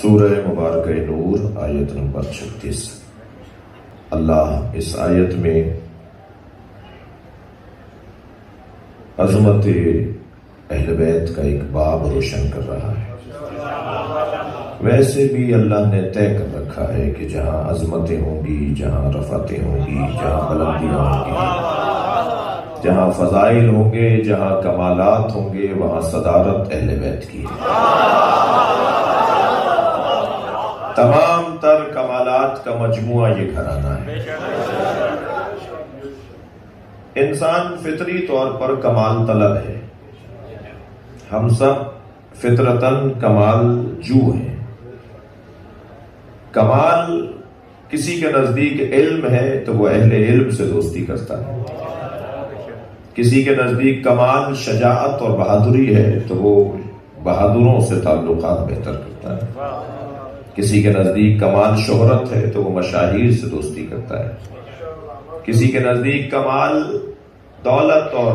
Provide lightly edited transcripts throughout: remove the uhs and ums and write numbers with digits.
سورہ مبارکہ نور آیت نمبر 36۔ اللہ اس آیت میں عظمت اہل بیت کا ایک باب روشن کر رہا ہے۔ ویسے بھی اللہ نے طے کر رکھا ہے کہ جہاں عظمتیں ہوں گی، جہاں رفعتیں ہوں گی، جہاں بلندیاں ہوں گی، جہاں فضائل ہوں گے، جہاں کمالات ہوں گے، وہاں صدارت اہل بیت کی ہے۔ تمام تر کمالات کا مجموعہ یہ گھرانہ ہے۔ انسان فطری طور پر کمال طلب ہے، ہم سب فطرتاً کمال جو ہیں۔ کمال کسی کے نزدیک علم ہے تو وہ اہل علم سے دوستی کرتا ہے، کسی کے نزدیک کمال شجاعت اور بہادری ہے تو وہ بہادروں سے تعلقات بہتر کرتا ہے، کسی کے نزدیک کمال شہرت ہے تو وہ مشاہیر سے دوستی کرتا ہے، کسی کے نزدیک کمال دولت اور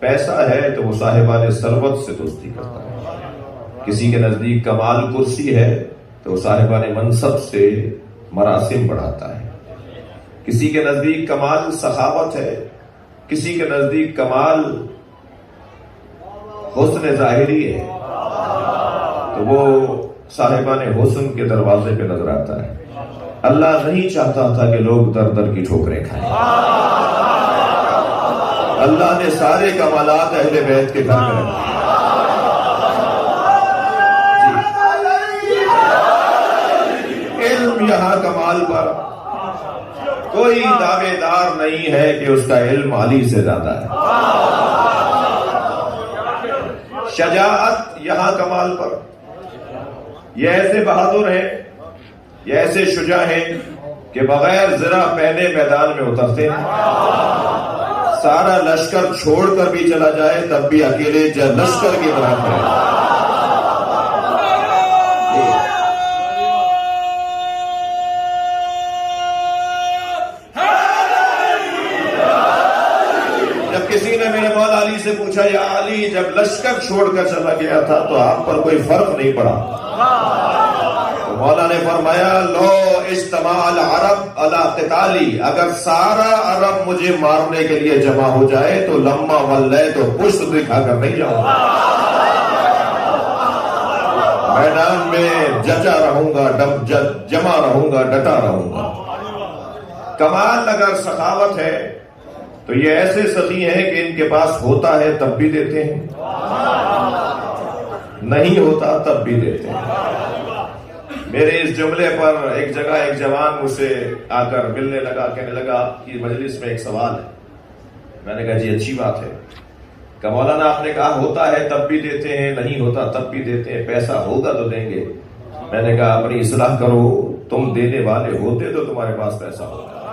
پیسہ ہے تو وہ صاحبان ثروت سے دوستی کرتا ہے، کسی کے نزدیک کمال کرسی ہے تو وہ صاحبان منصب سے مراسم بڑھاتا ہے، کسی کے نزدیک کمال سخاوت ہے، کسی کے نزدیک کمال حسن ظاہری ہے تو وہ صاحبان حسن کے دروازے پہ نظر آتا ہے۔ اللہ نہیں چاہتا تھا کہ لوگ در در کی ٹھوکریں کھائیں۔ اللہ نے سارے کمالات اہل بیت کے گھر میں رکھے۔ علم یہاں کمال پر کوئی دعوے دار نہیں ہے کہ اس کا علم علی سے زیادہ ہے۔ شجاعت یہاں کمال پر، یہ ایسے بہادر ہیں، یہ ایسے شجاع ہیں کہ بغیر زرہ پہنے میدان میں اترتے ہیں، سارا لشکر چھوڑ کر بھی چلا جائے تب بھی اکیلے لشکر کی طرح کھڑے۔ جب کسی نے میرے مولا علی سے پوچھا، یا علی جب لشکر چھوڑ کر چلا گیا تھا تو آپ پر کوئی فرق نہیں پڑا؟ مولا نے فرمایا، لو اجتماع العرب علی قتالی، اگر سارا عرب مجھے مارنے کے لیے جمع ہو جائے تو لما ولیت پشت دکھا کر نہیں جاؤں گا، میدان میں جچا رہوں گا، جمع رہوں گا، ڈٹا رہوں گا۔ کمال اگر سخاوت ہے تو یہ ایسے سخی ہیں کہ ان کے پاس ہوتا ہے تب بھی دیتے ہیں، نہیں ہوتا تب بھی دیتے ہیں۔ میرے اس جملے پر ایک جگہ ایک جوان مجھ سے آ کر ملنے لگا، کہنے لگا کہ مجلس میں ایک سوال ہے۔ میں نے کہا جی اچھی بات ہے، کہ مولانا آپ نے کہا ہوتا ہے تب بھی دیتے ہیں، نہیں ہوتا تب بھی دیتے ہیں، پیسہ ہوگا تو دیں گے۔ میں نے کہا اپنی اصلاح کرو، تم دینے والے ہوتے تو تمہارے پاس پیسہ ہوتا۔